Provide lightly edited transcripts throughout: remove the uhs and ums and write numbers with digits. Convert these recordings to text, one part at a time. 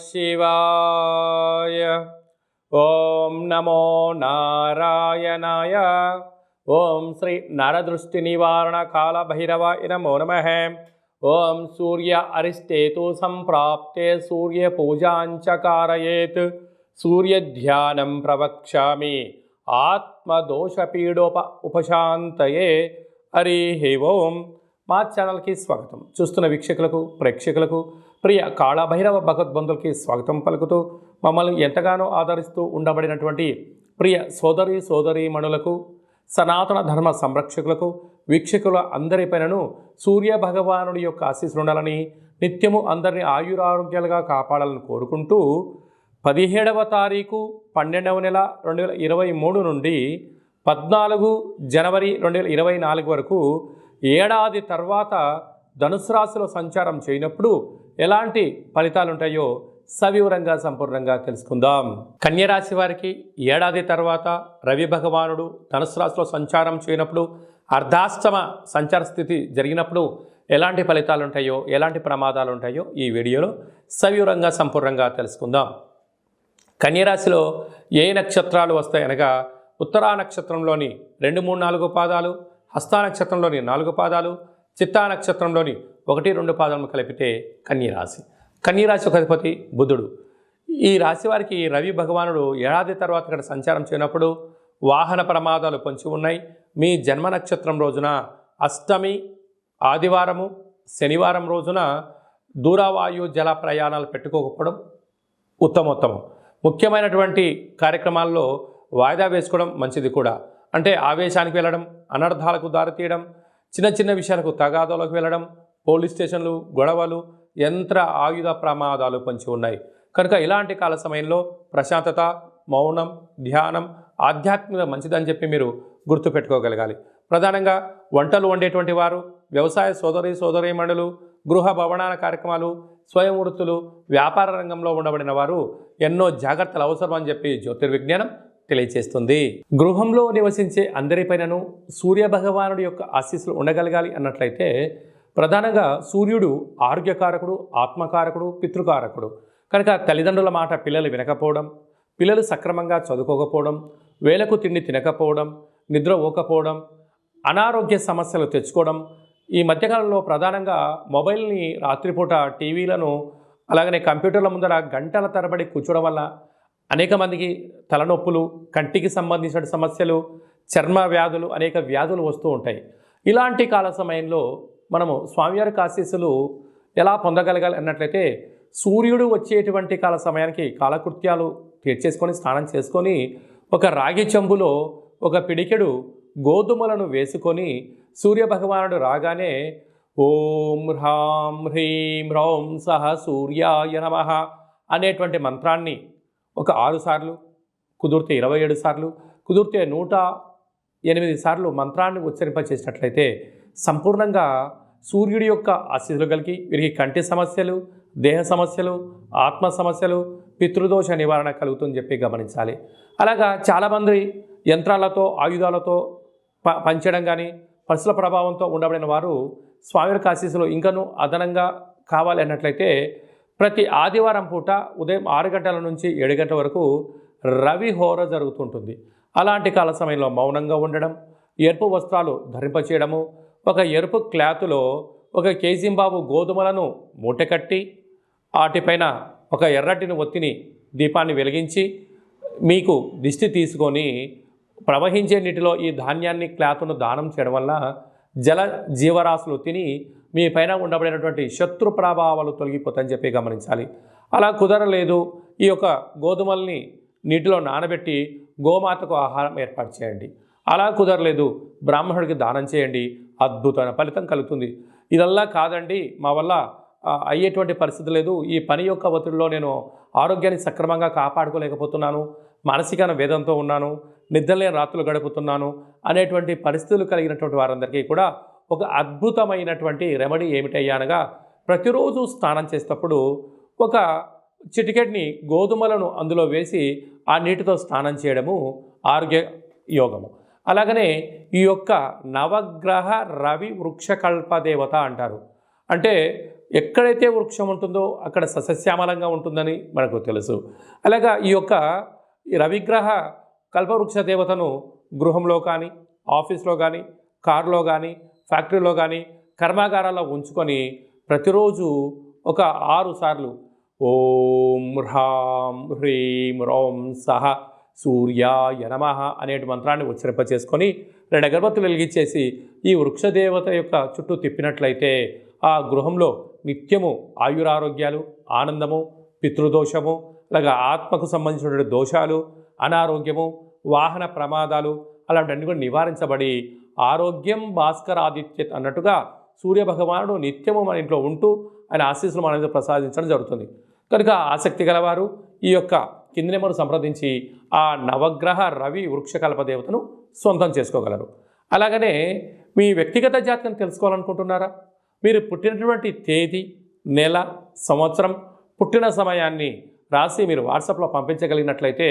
శివాయ. ఓం నమో నారాయణాయ. ఓం శ్రీ నరదృష్టి నివారణ కాల భైరవాయ నమో నమః. ఓం సూర్య అరిష్టేతు సంప్రాప్తే సూర్య పూజాంచ కారయేత్. సూర్య ధ్యానం ప్రవక్ష్యామి ఆత్మదోషపీడోప ఉపశాంతయే. హరి ఓం. మా ఛానల్కి స్వాగతం. చూస్తున్న వీక్షకులకు ప్రేక్షకులకు ప్రియ కాళభైరవ భగవద్బంధులకి స్వాగతం పలుకుతూ మమ్మల్ని ఎంతగానో ఆదరిస్తూ ఉండబడినటువంటి ప్రియ సోదరీమణులకు సనాతన ధర్మ సంరక్షకులకు వీక్షకుల అందరిపైనను సూర్య భగవానుడి యొక్క ఆశీస్సులు ఉండాలని నిత్యము అందరినీ ఆయురారోగ్యాలుగా కాపాడాలని కోరుకుంటూ 17వ తారీఖు 12వ నెల 2023 నుండి 14 జనవరి 2024 వరకు ఏడాది తర్వాత ధనుసు రాశిలో సంచారం చేయనప్పుడు ఎలాంటి ఫలితాలు ఉంటాయో సవివరంగా సంపూర్ణంగా తెలుసుకుందాం. కన్యరాశి వారికి ఏడాది తర్వాత రవి భగవానుడు ధనుసు రాశిలో సంచారం చేయనప్పుడు అర్ధాష్టమ సంచార స్థితి జరిగినప్పుడు ఎలాంటి ఫలితాలు ఉంటాయో ఎలాంటి ప్రమాదాలు ఉంటాయో ఈ వీడియోలో సవివరంగా సంపూర్ణంగా తెలుసుకుందాం. కన్యరాశిలో ఏ నక్షత్రాలు వస్తాయనగా ఉత్తరా నక్షత్రంలోని 2, 3, 4 పాదాలు, హస్తా నక్షత్రంలోని 4 పాదాలు, చిత్తా నక్షత్రంలోని 1, 2 పాదాలను కలిపితే కన్యరాశి. కన్యరాశి ఒక అధిపతి బుధుడు. ఈ రాశి వారికి రవి భగవానుడు ఏడాది తర్వాత ఇక్కడ సంచారం చేయనప్పుడు వాహన ప్రమాదాలు పొంచి ఉన్నాయి. మీ జన్మ నక్షత్రం రోజున అష్టమి ఆదివారము శనివారం రోజున దూరవాయు జల ప్రయాణాలు పెట్టుకోకపోవడం ఉత్తమోత్తమం. ముఖ్యమైనటువంటి కార్యక్రమాల్లో వాయిదా వేసుకోవడం మంచిది కూడా. అంటే ఆవేశానికి వెళ్ళడం, అనర్థాలకు దారితీయడం, చిన్న చిన్న విషయాలకు తగాదాలకు వెళ్ళడం, పోలీస్ స్టేషన్లు, గొడవలు, యంత్ర ఆయుధ ప్రమాదాలు పొంచి ఉన్నాయి. కనుక ఇలాంటి కాల సమయంలో ప్రశాంతత, మౌనం, ధ్యానం, ఆధ్యాత్మికత మంచిదని చెప్పి మీరు గుర్తుపెట్టుకోగలగాలి. ప్రధానంగా వంటలు వండేటువంటి వారు, వ్యవసాయ సోదరీమణులు, గృహ భవనాల కార్యక్రమాలు, స్వయం వృత్తులు, వ్యాపార రంగంలో ఉండబడిన వారు ఎన్నో జాగ్రత్తలు అవసరం అని చెప్పి జ్యోతిర్విజ్ఞానం తెలియచేస్తుంది. గృహంలో నివసించే అందరిపైనను సూర్య భగవానుడి యొక్క ఆశీస్సులు ఉండగలగాలి అన్నట్లయితే ప్రధానంగా సూర్యుడు ఆరోగ్యకారకుడు, ఆత్మకారకుడు, పితృకారకుడు. కనుక తల్లిదండ్రుల మాట పిల్లలు వినకపోవడం, పిల్లలు సక్రమంగా చదువుకోకపోవడం, వేళకు తిండి తినకపోవడం, నిద్ర పోకపోవడం, అనారోగ్య సమస్యలు తెచ్చుకోవడం, ఈ మధ్యకాలంలో ప్రధానంగా మొబైల్ని రాత్రిపూట టీవీలను అలాగనే కంప్యూటర్ల ముందర గంటల తరబడి కూర్చోవడం వల్ల అనేక మందికి తలనొప్పులు, కంటికి సంబంధించిన సమస్యలు, చర్మ వ్యాధులు, అనేక వ్యాధులు వస్తూ ఉంటాయి. ఇలాంటి కాల సమయంలో మనము స్వామివారికి ఆశీస్సులు ఎలా పొందగలగాలి అన్నట్లయితే సూర్యుడు వచ్చేటువంటి కాల సమయానికి కాలకృత్యాలు తీర్చేసుకొని స్నానం చేసుకొని ఒక రాగి చెంబులో ఒక పిడికెడు గోధుమలను వేసుకొని సూర్యభగవానుడు రాగానే ఓం హ్రాం హ్రీం హ్రౌం సహ సూర్యాయ నమః అనేటువంటి మంత్రాన్ని ఒక 6 సార్లు, కుదిరితే 27 సార్లు, కుదిరితే 108 సార్లు మంత్రాన్ని ఉచ్చరింపచేసినట్లయితే సంపూర్ణంగా సూర్యుడి యొక్క ఆశీస్సులు కలిగి వీరికి కంటి సమస్యలు, దేహ సమస్యలు, ఆత్మ సమస్యలు, పితృదోష నివారణ కలుగుతుందని చెప్పి గమనించాలి. అలాగా చాలామంది యంత్రాలతో ఆయుధాలతో పంచడం కానీ పరుసుల ప్రభావంతో ఉండబడిన వారు స్వామివారికి ఆశీస్సులు ఇంకనూ అదనంగా కావాలి అన్నట్లయితే ప్రతి ఆదివారం పూట ఉదయం 6 గంటల నుంచి 7 గంటల వరకు రవి హోర జరుగుతుంటుంది. అలాంటి కాల సమయంలో మౌనంగా ఉండడం, ఎరుపు వస్త్రాలు ధరింపచేయడము, ఒక ఎరుపు క్లాతులో 1 కేజీంబాబు గోధుమలను మూటకట్టి వాటిపైన ఒక ఎర్రటిని ఒత్తిని దీపాన్ని వెలిగించి మీకు దిష్టి తీసుకొని ప్రవహించే నీటిలో ఈ ధాన్యాన్ని క్లాతును దానం చేయడం వల్ల జల జీవరాశులు తిని మీ పైన ఉండబడినటువంటి శత్రు ప్రభావాలు తొలగిపోతాయని చెప్పి గమనించాలి. అలా కుదరలేదు, ఈ యొక్క గోధుమల్ని నీటిలో నానబెట్టి గోమాతకు ఆహారం ఏర్పాటు చేయండి. అలా కుదరలేదు, బ్రాహ్మణుడికి దానం చేయండి, అద్భుతమైన ఫలితం కలుగుతుంది. ఇదల్లా కాదండి, మా వల్ల అయ్యేటువంటి పరిస్థితి లేదు, ఈ పని యొక్క ఒత్తిడిలో నేను ఆరోగ్యాన్ని సక్రమంగా కాపాడుకోలేకపోతున్నాను, మానసిక వేదంతో ఉన్నాను, నిద్రలేని రాత్రులు గడుపుతున్నాను అనేటువంటి పరిస్థితులు కలిగినటువంటి వారందరికీ కూడా ఒక అద్భుతమైనటువంటి రెమెడీ ఏమిటయ్యానగా ప్రతిరోజు స్నానం చేసేటప్పుడు ఒక చిటికెట్ని గోధుమలను అందులో వేసి ఆ నీటితో స్నానం చేయడము ఆరోగ్య యోగము. అలాగనే ఈ యొక్క నవగ్రహ రవి వృక్షకల్ప దేవత అంటారు. అంటే ఎక్కడైతే వృక్షం ఉంటుందో అక్కడ సస్యశ్యామలంగా ఉంటుందని మనకు తెలుసు. అలాగా ఈ యొక్క రవిగ్రహ కల్పవృక్ష దేవతను గృహంలో కానీ, ఆఫీస్లో కానీ, కారులో కానీ, ఫ్యాక్టరీలో కానీ, కర్మాగారాల్లో ఉంచుకొని ప్రతిరోజు ఒక 6 సార్లు ఓం హ్రాం హ్రీం రోం సహ సూర్యాయ నమః అనేటి మంత్రాన్ని ఉచ్చరింపచేసుకొని 2 అగరబత్తులు వెలిగించేసి ఈ వృక్షదేవత యొక్క చుట్టూ తిప్పినట్లయితే ఆ గృహంలో నిత్యము ఆయురారోగ్యాలు, ఆనందము, పితృదోషము, అలాగా ఆత్మకు సంబంధించినటువంటి దోషాలు, అనారోగ్యము, వాహన ప్రమాదాలు అలాంటివన్నీ కూడా నివారించబడి ఆరోగ్యం భాస్కరాదిత్యత్ అన్నట్టుగా సూర్యభగవానుడు నిత్యము మన ఇంట్లో ఉంటూ ఆయన ఆశీస్సులు మన మీద ప్రసాదించడం జరుగుతుంది. కనుక ఆసక్తి గలవారు ఈ యొక్క కింది నెంబరు సంప్రదించి ఆ నవగ్రహ రవి వృక్షకల్ప దేవతను సొంతం చేసుకోగలరు. అలాగనే మీ వ్యక్తిగత జాతకం తెలుసుకోవాలనుకుంటున్నారా? మీరు పుట్టినటువంటి తేదీ, నెల, సంవత్సరం, పుట్టిన సమయాన్ని రాసి మీరు వాట్సాప్లో పంపించగలిగినట్లయితే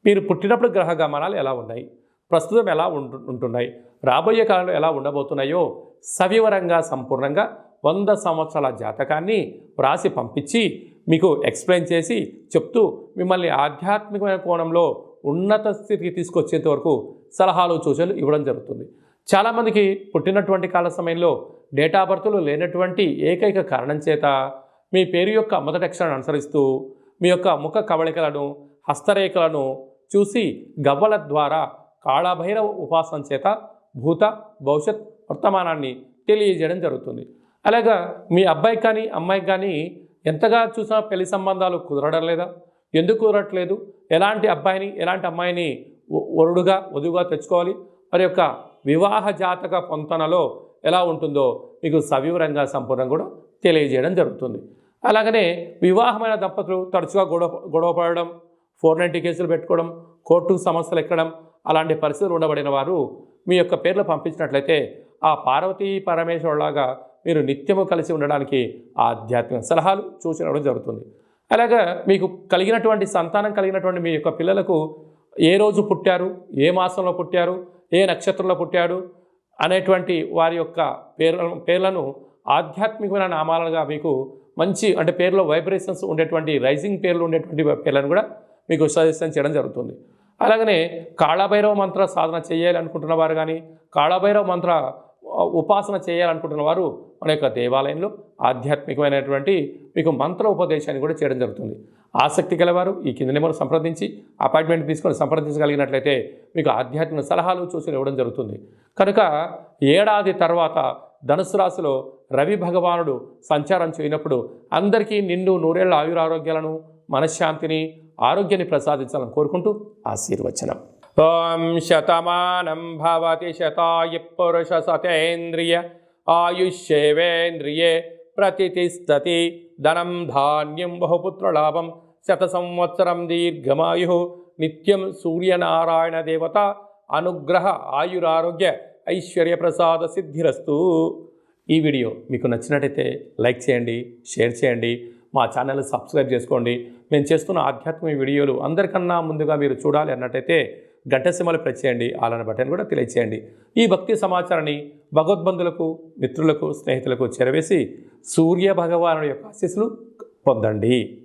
మీరు పుట్టినప్పుడు గ్రహ గమనాలు ఎలా ఉన్నాయి, ప్రస్తుతం ఎలా ఉంటున్నాయి, రాబోయే కాలంలో ఎలా ఉండబోతున్నాయో సవివరంగా సంపూర్ణంగా 100 సంవత్సరాల జాతకాన్ని వ్రాసి పంపించి మీకు ఎక్స్ప్లెయిన్ చేసి చెప్తూ మిమ్మల్ని ఆధ్యాత్మికమైన కోణంలో ఉన్నత స్థితికి తీసుకొచ్చేంత వరకు సలహాలు సూచనలు ఇవ్వడం జరుగుతుంది. చాలామందికి పుట్టినటువంటి కాల సమయంలో డేట్ ఆఫ్ బర్త్లు లేనటువంటి ఏకైక కారణం చేత మీ పేరు యొక్క మొదటి అక్షరాన్ని అనుసరిస్తూ మీ యొక్క ముఖ కవళికలను, హస్తరేఖలను చూసి గవ్వల ద్వారా కాళభైరవ ఉపాసన చేత భూత, భవిష్యత్, వర్తమానాన్ని తెలియజేయడం జరుగుతుంది. అలాగా మీ అబ్బాయికి కానీ అమ్మాయికి కానీ ఎంతగా చూసినా పెళ్లి సంబంధాలు కుదరడం లేదా? ఎందుకు కుదరట్లేదు? ఎలాంటి అబ్బాయిని ఎలాంటి అమ్మాయిని వరుడుగా వధువుగా తెచ్చుకోవాలి? మరి యొక్క వివాహ జాతక పొంతనలో ఎలా ఉంటుందో మీకు సవివరంగా సంపూర్ణంగా కూడా తెలియజేయడం జరుగుతుంది. అలాగనే వివాహమైన దంపతులు తరచుగా గొడవ పడడం, 490 కేసులు పెట్టుకోవడం, కోర్టు సమస్యలు ఎక్కడం అలాంటి పరిస్థితులు ఉండబడిన వారు మీ యొక్క పేర్లు పంపించినట్లయితే ఆ పార్వతీ పరమేశ్వరులాగా మీరు నిత్యము కలిసి ఉండడానికి ఆధ్యాత్మిక సలహాలు సూచనలు జరుగుతుంది. అలాగా మీకు కలిగినటువంటి సంతానం కలిగినటువంటి మీ యొక్క పిల్లలకు ఏ రోజు పుట్టారు, ఏ మాసంలో పుట్టారు, ఏ నక్షత్రంలో పుట్టాడు అనేటువంటి వారి యొక్క పేర్లను ఆధ్యాత్మికమైన నామాలుగా మీకు మంచి అంటే పేర్లో వైబ్రేషన్స్ ఉండేటువంటి రైజింగ్ పేర్లు ఉండేటువంటి పేర్లను కూడా మీకు సజెషన్ చేయడం జరుగుతుంది. అలాగనే కాళభైరవ మంత్ర సాధన చేయాలనుకుంటున్న వారు కానీ, కాళభైరవ మంత్ర ఉపాసన చేయాలనుకుంటున్న వారు మన యొక్క దేవాలయంలో ఆధ్యాత్మికమైనటువంటి మీకు మంత్ర ఉపదేశాన్ని కూడా చేయడం జరుగుతుంది. ఆసక్తి గలవారు ఈ కింద నెంబర్ సంప్రదించి అపాయింట్మెంట్ తీసుకొని సంప్రదించగలిగినట్లయితే మీకు ఆధ్యాత్మిక సలహాలు సూచనలు ఇవ్వడం జరుగుతుంది. కనుక ఏడాది తర్వాత ధనుసు రాశిలో రవి భగవానుడు సంచారం చేయనప్పుడు అందరికీ నిండు నూరేళ్ల ఆయురారోగ్యాలను, మనశ్శాంతిని, ఆరోగ్యాన్ని ప్రసాదించాలని కోరుకుంటూ ఆశీర్వచనం. ఓం శతమానం భవతి శతాయ పురుష సతేంద్రియ ఆయుష్యేవేంద్రియే ప్రతిష్టతి ధనం ధాన్యం బహుపుత్రలాభం శత సంవత్సరం దీర్ఘమాయు నిత్యం సూర్యనారాయణ దేవత అనుగ్రహ ఆయురారోగ్య ఐశ్వర్య ప్రసాద సిద్ధిరస్తు. ఈ వీడియో మీకు నచ్చినట్టయితే లైక్ చేయండి, షేర్ చేయండి, మా ఛానల్ని సబ్స్క్రైబ్ చేసుకోండి. మేము చేస్తున్న ఆధ్యాత్మిక వీడియోలు అందరికన్నా ముందుగా మీరు చూడాలి అన్నట్టయితే గంట సింబల్ ప్రెస్ చేయండి, అలానే బటన్ కూడా తెలియచేయండి. ఈ భక్తి సమాచారాన్ని భగవద్బంధులకు, మిత్రులకు, స్నేహితులకు చేరవేసి సూర్య భగవానుడి యొక్క ఆశీస్సులు పొందండి.